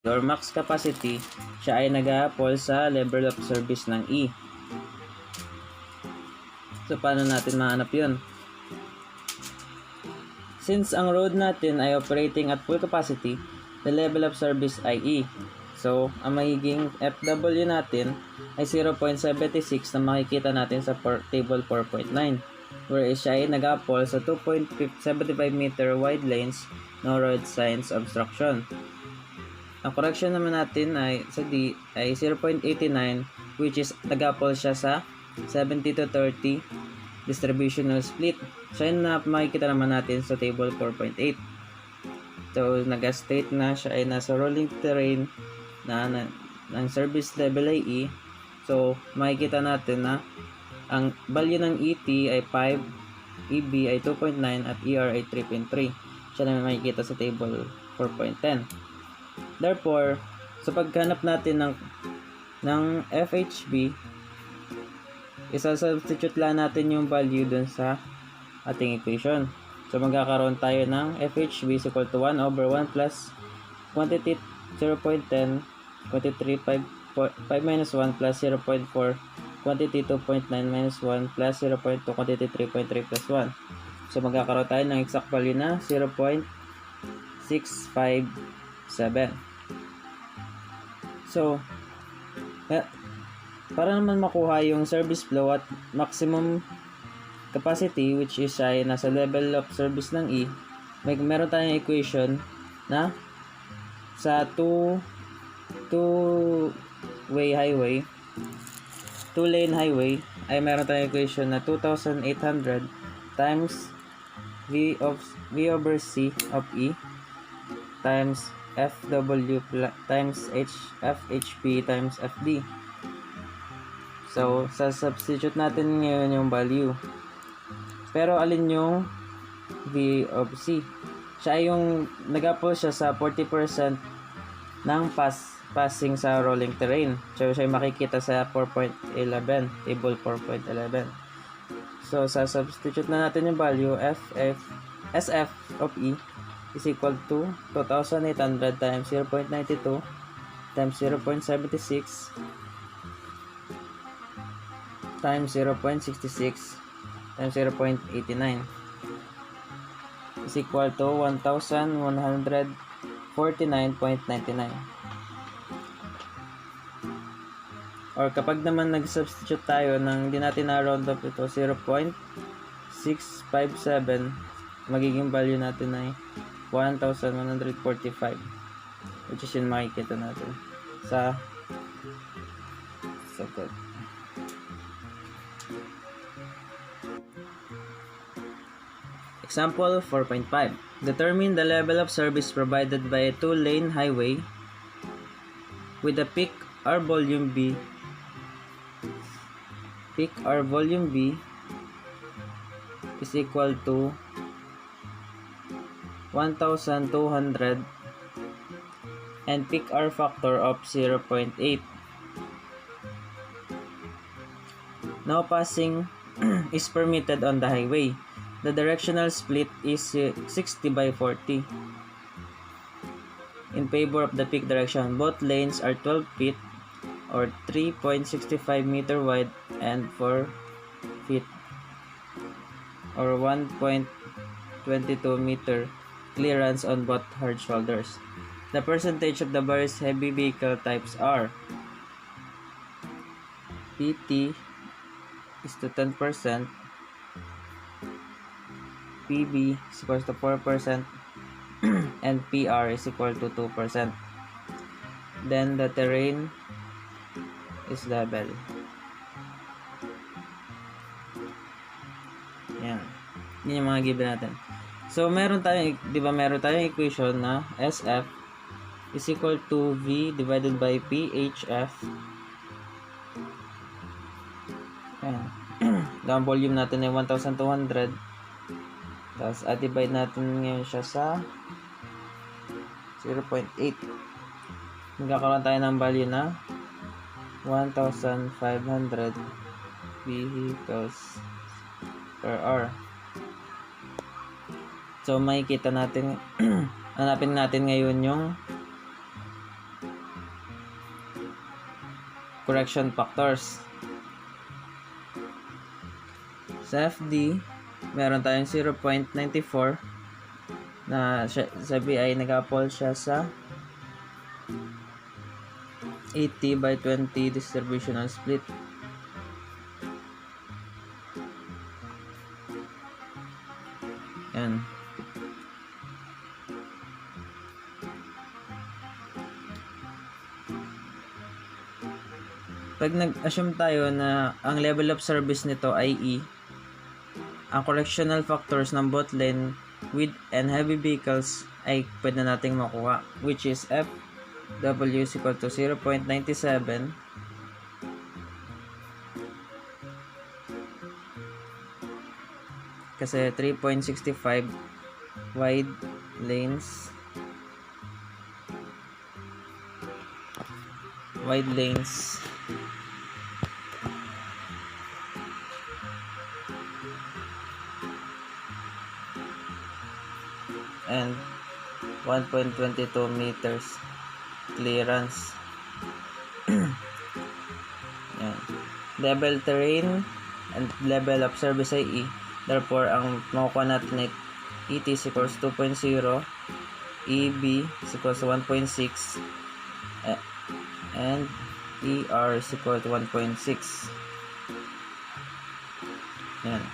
or max capacity, siya ay nag-a-fall sa level of service ng E. So, paano natin mahanap yun? Since ang road natin ay operating at full capacity, the level of service ay E. So, ang magiging FW natin ay 0.76 na makikita natin sa table 4.9, where siya ay nag-a-fall sa 2.75 meter wide lanes, no road signs obstruction. Ang correction naman natin ay sa D ay 0.89, which is nag-a-fall siya sa 70-30 distributional split. So, yun na makikita naman natin sa table 4.8. So, nag-state na siya ay nasa rolling terrain ng service level ay E. So, makikita natin na ang value ng ET ay 5, EB ay 2.9, at ER ay 3.3. Siya na makikita sa table 4.10. Therefore, sa paghanap natin ng FHB, isa-substitute lang natin yung value dun sa ating equation. So, magkakaroon tayo ng FHB is equal to 1 over 1 plus quantity 0.10, quantity 5 minus 1 plus 0.4, quantity 2.9 minus 1 plus 0.2, quantity 3.3 plus 1. So, magkakaroon tayo ng exact value na 0.657. So, para naman makuha yung service flow at maximum capacity, which is ay nasa level of service ng E, meron tayong equation na sa two-lane highway ay meron tayong equation na 2,800 times V over C of E times FW times FHP times FD. So, substitute natin ngayon yung value. Pero alin yung V of C? Siya yung nag-a-fall siya sa 40% ng passing sa rolling terrain. So, siya yung makikita sa 4.11, table 4.11. So, substitute na natin yung value SF of E is equal to 2,800 times 0.92 times 0.76 times 0.66 times 0.89 is equal to 1,149.99. Or kapag naman nag-substitute tayo ng hindi natin na-round up ito, 0.657, magiging value natin ay 1,145, which is yun makikita natin sa code. Example 4.5. Determine the level of service provided by a two-lane highway with a peak or volume B. Peak or volume B is equal to 1,200 and peak R factor of 0.8. No passing is permitted on the highway. The directional split is 60/40 in favor of the peak direction. Both lanes are 12 feet or 3.65 meter wide and 4 feet or 1.22 meter clearance on both hard shoulders. The percentage of the various heavy vehicle types are PT is to 10%, PB is equal to 4%, and PR is equal to 2%. Then the terrain is level. Yan. Yan yung mga given natin. So, meron tayong equation na SF is equal to V divided by PHF. Yan. Ang volume natin ay 1,200. Tapos, divide natin ngayon siya sa 0.8. Magkakaroon tayo ng value na 1,500 vehicles per hour. So, makikita natin, hanapin natin ngayon yung correction factors. Sa FD, meron tayong 0.94 na sa BI nag-fall siya sa 80/20 distributional split. Yan. Pag nag-assume tayo na ang level of service nito ay E, ang correctional factors ng both lane, with and heavy vehicles ay pwede nating makuha, which is FW is equal to 0.97 kasi 3.65 wide lanes and 1.22 meters clearance. Yan. Level terrain and level of service ay E. Therefore, ang makukuha natin ay ET is equals 2.0, EB is equals 1.6, and ER is equal to 1.6. Yan.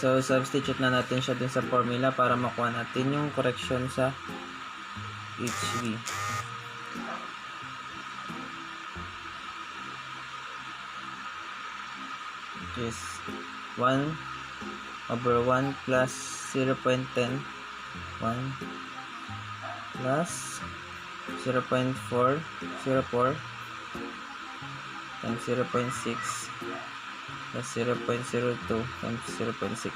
So, substitute na natin siya dun sa formula para makuha natin yung correction sa HV. Which is 1/1 plus 0.10, 1 plus 0.404 times 0.6 plus 0.02 times 0.6.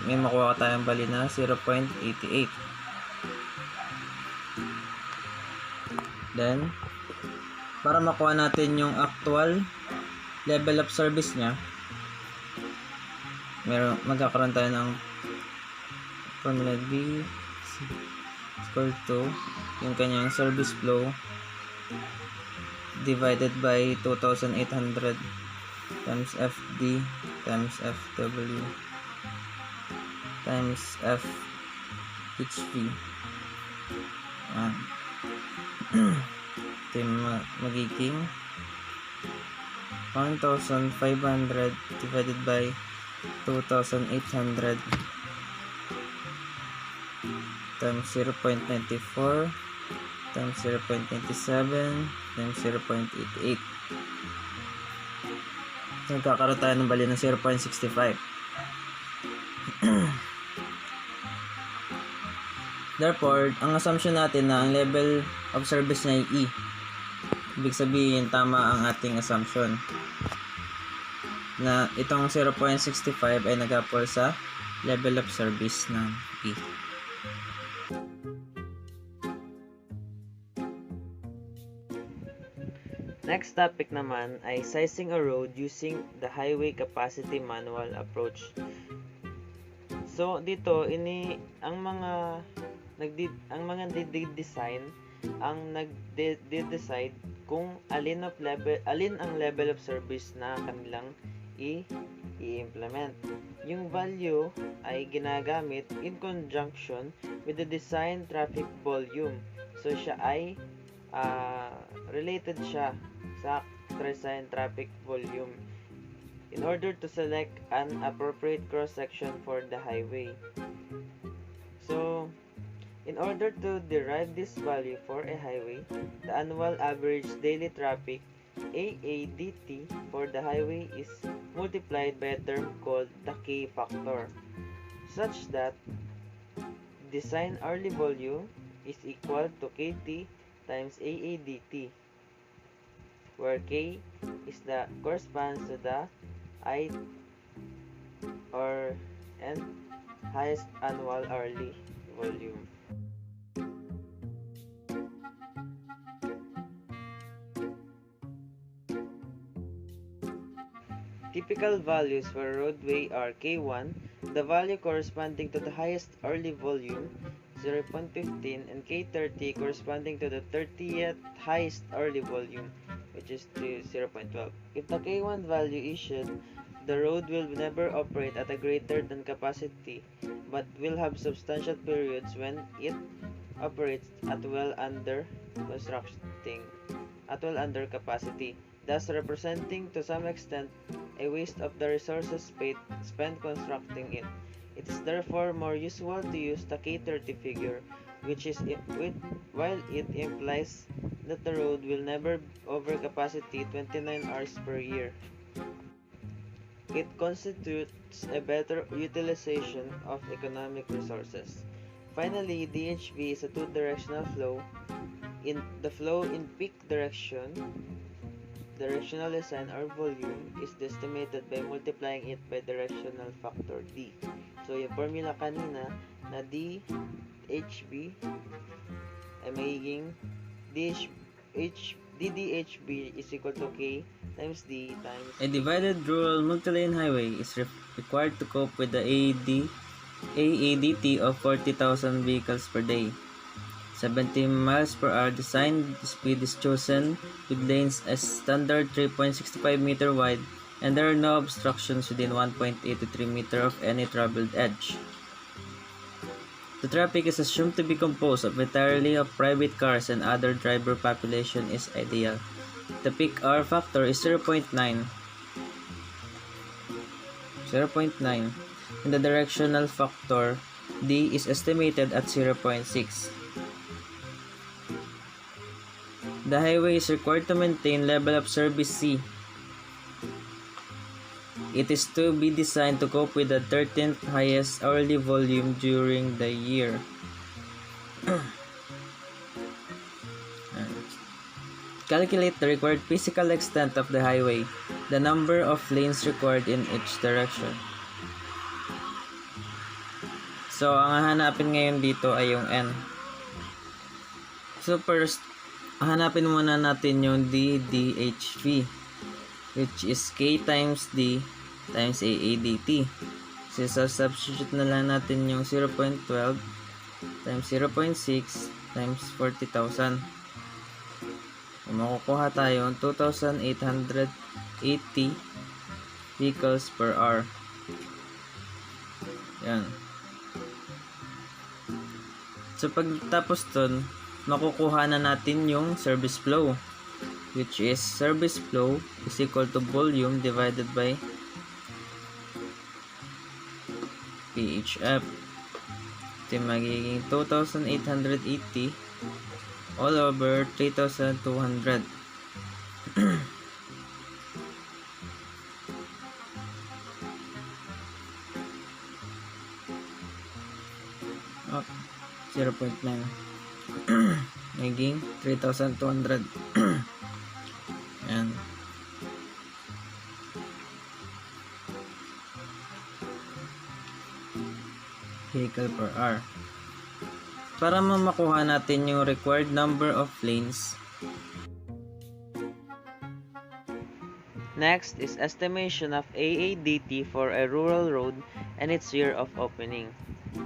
May makuha tayong bali na 0.88. Then, para makuha natin yung actual level of service niya, magkakaroon tayo ng formula B equal to yung kanyang service flow divided by 2,800 times FD times FW times FHV. Ito yung magiging 1,500 divided by 2,800 times 0.94 times 0.97 times 0.88. Nagkakaroon tayo ng bali ng 0.65. Therefore, ang assumption natin na ang level of service niya ay E. Ibig sabihin, tama ang ating assumption na itong 0.65 ay nag-fall sa level of service ng E. Next topic naman ay sizing a road using the highway capacity manual approach. So dito ang mga nagde-design ang nagde-decide kung alin ang level of service na kanilang i-implement. Yung value ay ginagamit in conjunction with the design traffic volume. So siya ay related siya sa design traffic volume in order to select an appropriate cross-section for the highway. So, in order to derive this value for a highway, the annual average daily traffic AADT for the highway is multiplied by a term called the K factor, such that design hourly volume is equal to KT times AADT, where K is corresponds to the highest annual hourly volume. Typical values for roadway are K1, the value corresponding to the highest hourly volume, 0.15, and K30 corresponding to the 30th highest hourly volume, which is to 0.12. If the K1 value issued, the road will never operate at a greater than capacity, but will have substantial periods when it operates at well under constructing at well under capacity, thus representing to some extent a waste of the resources spent constructing it. It is therefore more usual to use the K30 figure, while it implies that the road will never over capacity 29 hours per year. It constitutes a better utilization of economic resources. Finally, DHV is a two-directional flow. In the flow in peak direction, directional design or volume is estimated by multiplying it by directional factor D. So, yung formula kanina na DHB ay magiging DDHB is equal to K times D times... A divided rural multilane highway is required to cope with the AADT of 40,000 vehicles per day. 70 miles per hour design speed is chosen with lanes as standard 3.65 meter wide, and there are no obstructions within 1.83 meter of any traveled edge. The traffic is assumed to be composed entirely of private cars and other driver population is ideal. The peak hour factor is 0.9, and the directional factor D is estimated at 0.6. The highway is required to maintain level of service C. It is to be designed to cope with the 13th highest hourly volume during the year. Calculate the required physical extent of the highway, the number of lanes required in each direction. So, ang hahanapin ngayon dito ay yung N. So, first, hanapin muna natin yung DDHV, which is K times D times AADT. So, substitute na lang natin yung 0.12 times 0.6 times 40,000. So, makukuha tayo 2,880 vehicles per hour. Yan. So, pagtapos dun, makukuha na natin yung service flow, which is service flow is equal to volume divided by PHF. Ito yung magiging 2,880 all over 3,200. Oh, 0.9 magiging 3,200. Yan. Vehicle per hour. Para makuha natin yung required number of lanes, next is estimation of AADT for a rural road and its year of opening.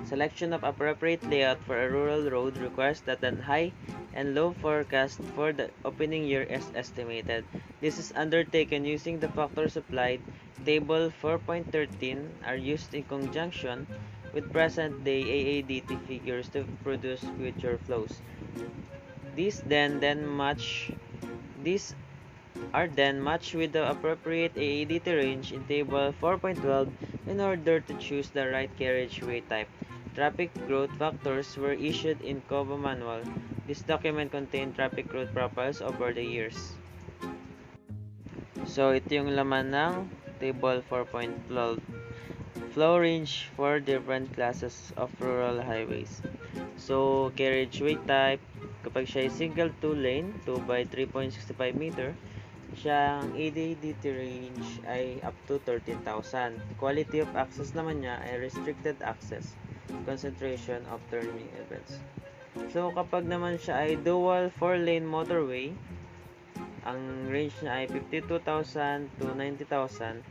Selection of appropriate layout for a rural road requires that the high and low forecast for the opening year is estimated. This is undertaken using the factors supplied. Table 4.13 are used in conjunction with present-day AADT figures to produce future flows. These are then matched with the appropriate AADT range in table 4.12 in order to choose the right carriageway type. Traffic growth factors were issued in COBA manual. This document contained traffic growth profiles over the years. So, ito yung laman ng table 4.12. Flow range for different classes of rural highways. So, carriageway type, kapag siya ay single 2-lane, 2 by 3.65 meter, siyang AADT range ay up to 13,000. Quality of access naman niya ay restricted access, concentration of turning events. So, kapag naman siya ay dual 4-lane motorway, ang range niya ay 52,000 to 90,000,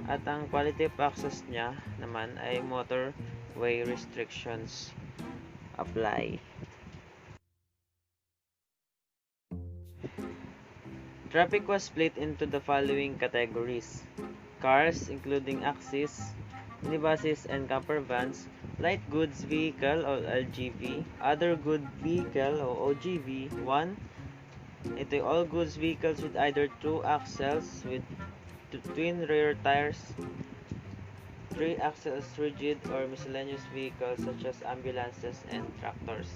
at ang quality of access niya naman ay Motorway Restrictions. Apply. Traffic was split into the following categories: cars, including axis, minibuses, and camper vans; light goods vehicle or LGV; other good vehicle o OGV. 1. Ito yung all goods vehicles with either two axles with twin rear tires, 3 axles rigid or miscellaneous vehicles such as ambulances and tractors.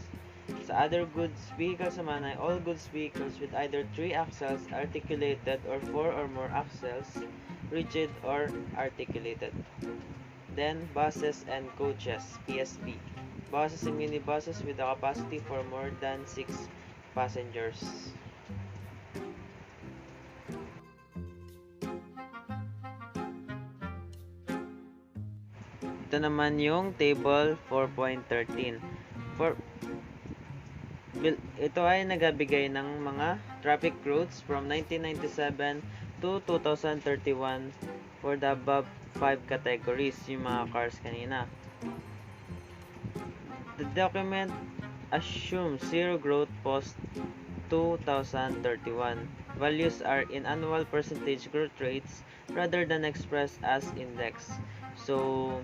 Sa other goods vehicles naman ay all goods vehicles with either 3 axles articulated or 4 or more axles rigid or articulated. Then, buses and coaches, PSP. Buses and minibuses with a capacity for more than 6 passengers. Ito naman yung table 4.13. Ito ay nagbigay ng mga traffic routes from 1997 to 2031 for the above 5 categories, yung mga cars kanina. The document assumes zero growth post 2031. Values are in annual percentage growth rates rather than expressed as index. So,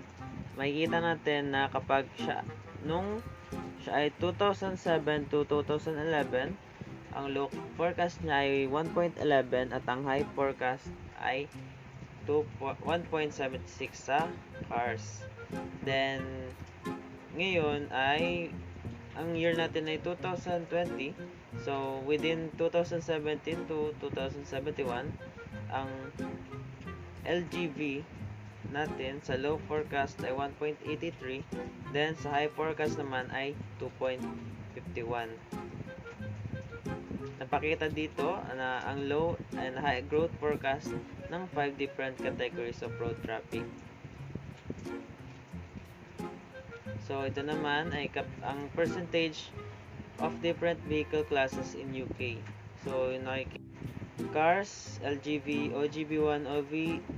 makikita natin na kapag siya ay 2007 to 2011, ang low forecast niya ay 1.11 at ang high forecast ay 1.76 sa cars. Then, ngayon ay ang year natin ay 2020. So, within 2017 to 2071, ang LGV natin sa low forecast ay 1.83, then sa high forecast naman ay 2.51. Napakita dito na ang low and high growth forecast ng 5 different categories of road traffic. So ito naman ay ang percentage of different vehicle classes in UK. So cars, LGV, OGV1,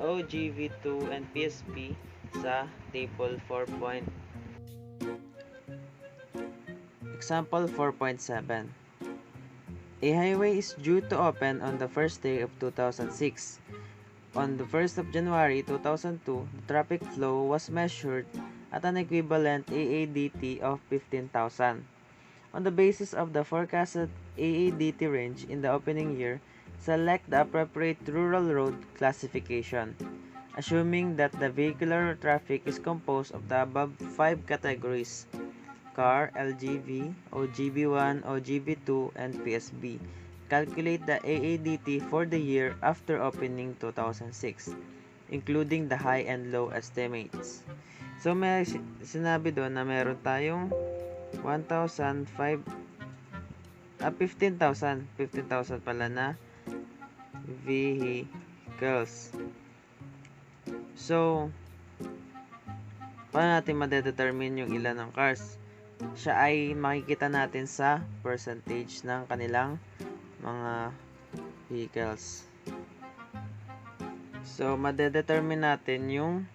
OGV2, and PSP sa table 4. Example 4.7. A highway is due to open on the first day of 2006. On the 1st of January 2002, the traffic flow was measured at an equivalent AADT of 15,000. On the basis of the forecasted AADT range in the opening year, select the appropriate rural road classification, assuming that the vehicular traffic is composed of the above 5 categories: car, LGV, OGV1, OGV2, and PSB. Calculate the AADT for the year after opening 2006, including the high and low estimates. So may sinabi doon na meron tayong 15,000 pala na vehicles. So, paano natin madedetermine yung ilan ng cars? Siya ay makikita natin sa percentage ng kanilang mga vehicles. So, madedetermine natin yung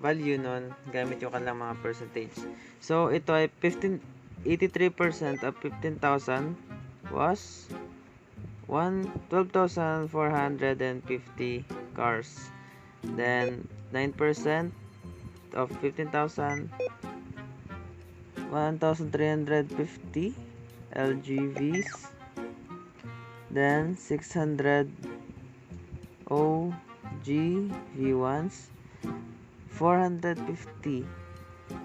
value nun gamit yung kanilang mga percentage. So, ito ay 83% of 15,000 was 12,450 cars. Then 9% of 15,000, 1,350 LGVs. Then 600 OGV1s, 450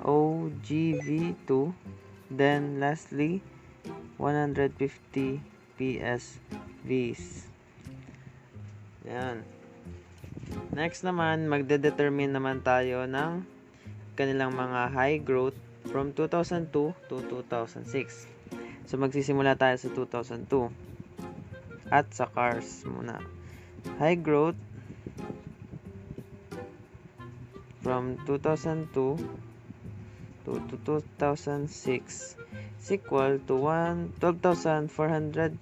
OGV2, then lastly 150 PSVs. Yan. Next naman, magde-determine naman tayo ng kanilang mga high growth from 2002 to 2006. So magsisimula tayo sa 2002 at sa cars muna. High growth from 2002 to 2006 is equal to 12,450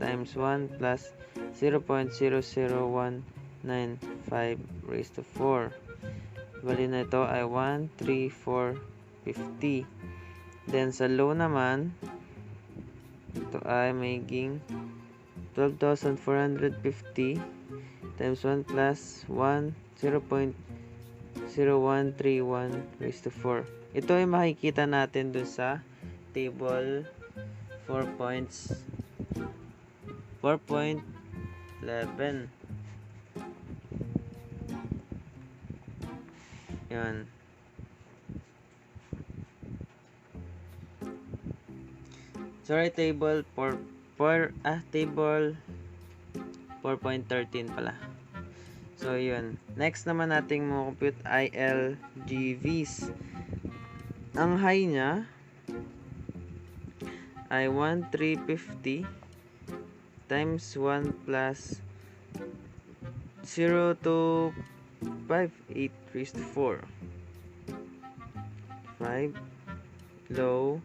times 1 plus 0.00195 raised to 4. Bali na ito ay 134 50. Then sa low naman, ito ay magiging 12,450 times 1 plus 1, 0.0131 raised to 4. Ito ay makikita natin dun sa table 4.11. Yan. Sorry, table 4.13 pala. So, yun. Next naman nating mo-compute ILGVs. Ang high niya ay 1,350 times 1 plus 0.258 raised to 4. 5. Low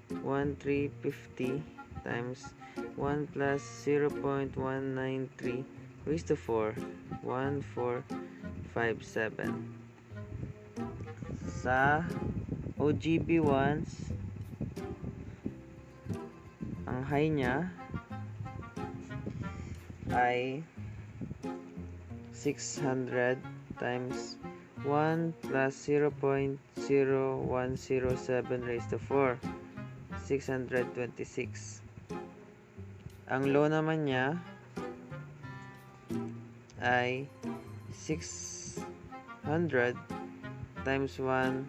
1,350 times 1 plus 0.193 raised to 4. 1,457. Sa OGB ones, ang high niya ay 600 times 1 plus 0.0107 raised to 4. 626. Ang low naman niya ay 600 times 1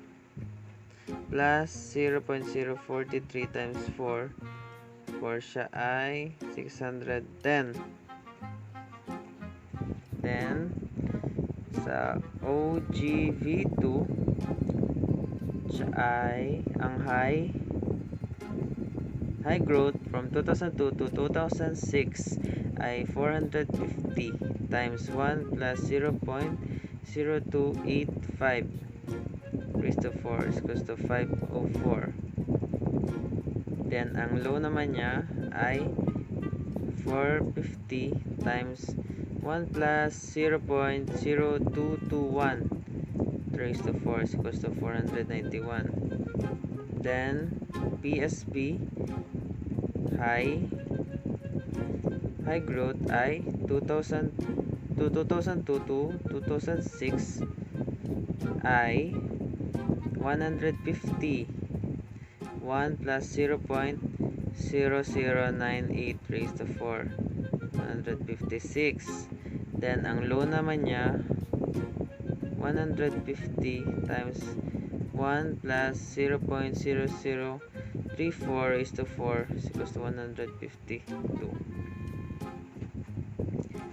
plus 0.043 times 4. 4 siya ay 610. Then, sa OGV2, siya ay ang high growth from 2002 to 2006 ay 450 times 1 plus 0.0285 raised to 4 is equals to 504. Then, ang low naman niya ay 450 times 1 plus 0.0221 raised to 4 is equals to 491. Then, PSP high growth ay 2002 to 2006 ay 150 1 plus 0.0098 raised to 4 156. Then ang low naman niya 150 times 1 plus 0.0034 raised to 4 is equals to 152.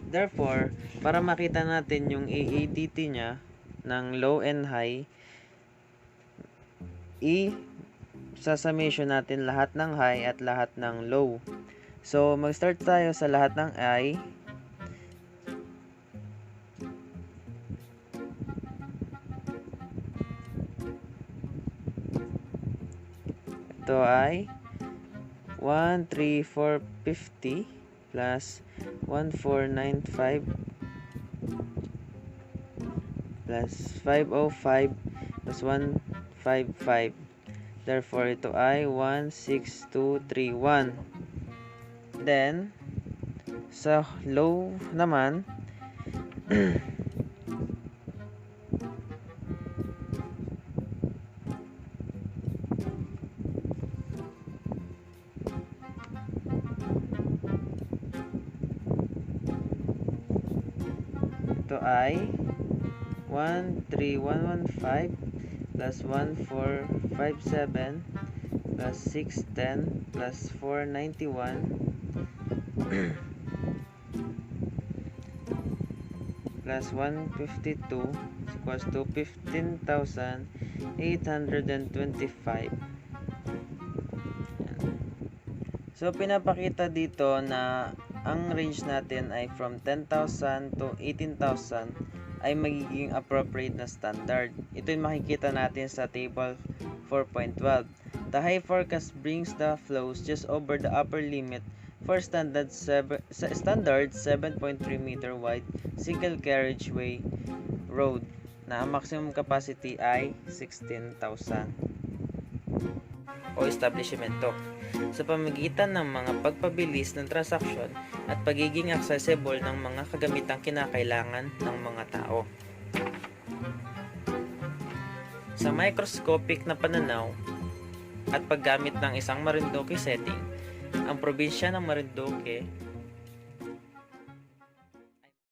Therefore, para makita natin yung AADT niya ng low and high, i-summation natin lahat ng high at lahat ng low. So, mag-start tayo sa lahat ng I. Ito ay 1,3,450 plus 1,495 plus 505 plus 155. Therefore, ito ay 1,6,231. Then, sa low naman, ito ay 1,3,115 plus 1,457 plus 610 plus 491 plus 152 is equals to 15,825. So, pinapakita dito na ang range natin ay from 10,000 to 18,000 ay magiging appropriate na standard. Ito yung makikita natin sa table 4.12. The high forecast brings the flows just over the upper limit for standard 7.3 meter wide single carriageway road na ang maximum capacity ay 16,000. o establishmento sa pamamagitan ng mga pagpabilis ng transaksyon at pagiging accessible ng mga kagamitang kinakailangan ng mga tao. Sa microscopic na pananaw at paggamit ng isang Marinduque setting, ang probinsya ng Marinduque